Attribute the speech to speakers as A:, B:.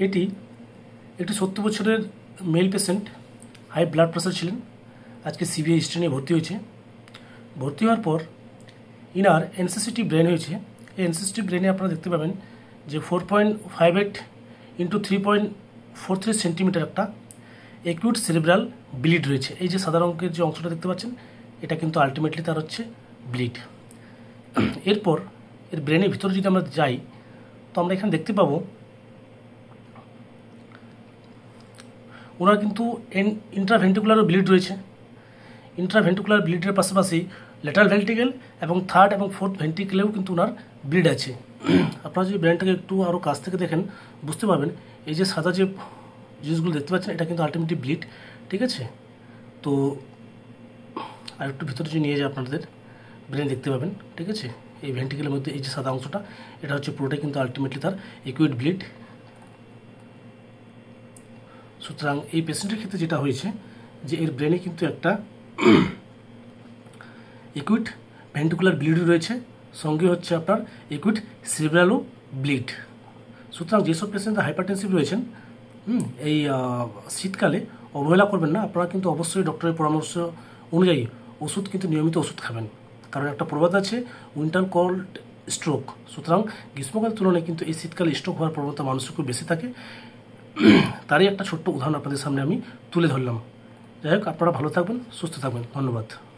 A: এটি একটি 70 বছরের male patient, high blood pressure ছিলেন। আজকে সিবিআই হিস্ট্রি নিয়ে ভর্তি হয়েছে। ভর্তি হওয়ার পর ইনার এনসিসিটি ব্রেন হয়েছে। এই এনসিসিটি ব্রেনে আপনারা দেখতে পাবেন যে 4.58 ইন্টু 3.43 সেন্টিমিটার একটা অ্যাকিউট সেরিব্রাল ব্লিড রয়েছে। এই যে সাদা রঙের যে অংশটা দেখতে পাচ্ছেন, এটা কিন্তু আলটিমেটলি তার হচ্ছে ব্লিড। এরপর এর ব্রেনের ভিতরে যদি আমরা যাই, তো আমরা এখানে দেখতে পাবো ওনার কিন্তু ইন্ট্রাভেন্ট্রিকুলারও ব্লিড রয়েছে। ইন্ট্রাভেন্ট্রিকুলার ব্লিডের পাশাপাশি ল্যাটারাল ভেন্ট্রিকেল এবং থার্ড এবং ফোর্থ ভেন্ট্রিকেলেও কিন্তু ওনার ব্লিড আছে। আপনারা যদি ব্রেনটাকে একটু আরও কাছ থেকে দেখেন, বুঝতে পারবেন এই যে সাদা যে জিনিসগুলো দেখতে পাচ্ছেন, এটা কিন্তু আলটিমেটলি ব্লিড। ঠিক আছে, তো আর একটু ভিতরে যদি নিয়ে যায় আপনাদের ব্রেন দেখতে পাবেন। ঠিক আছে, এই ভেন্ট্রিকেলের মধ্যে এই যে সাদা অংশটা, এটা হচ্ছে পুরোটাই কিন্তু আলটিমেটলি তার অ্যাকিউট ব্লিড। সুতরাং এই পেশেন্টের ক্ষেত্রে যেটা হয়েছে যে এর ব্রেনে কিন্তু একটা অ্যাকিউট ভেন্ট্রিকুলার ব্লিড রয়েছে, সঙ্গে হচ্ছে আপনার অ্যাকিউট সেরিব্রালও ব্লিড। সুতরাং যেসব পেশেন্ট হাইপারটেনসিভ রয়েছেন, এই শীতকালে অবহেলা করবেন না। আপনারা কিন্তু অবশ্যই ডক্টরের পরামর্শ অনুযায়ী ওষুধ কিন্তু নিয়মিত ওষুধ খাবেন, কারণ একটা প্রবাদ আছে উইন্টার কোল্ড স্ট্রোক। সুতরাং গ্রীষ্মকালের তুলনায় কিন্তু এই শীতকালে স্ট্রোক হওয়ার প্রবণতা মানুষের খুব বেশি থাকে। তারই একটা ছোট্ট উদাহরণ আপনাদের সামনে আমি তুলে ধরলাম। যাই হোক, আপনারা ভালো থাকবেন, সুস্থ থাকবেন। ধন্যবাদ।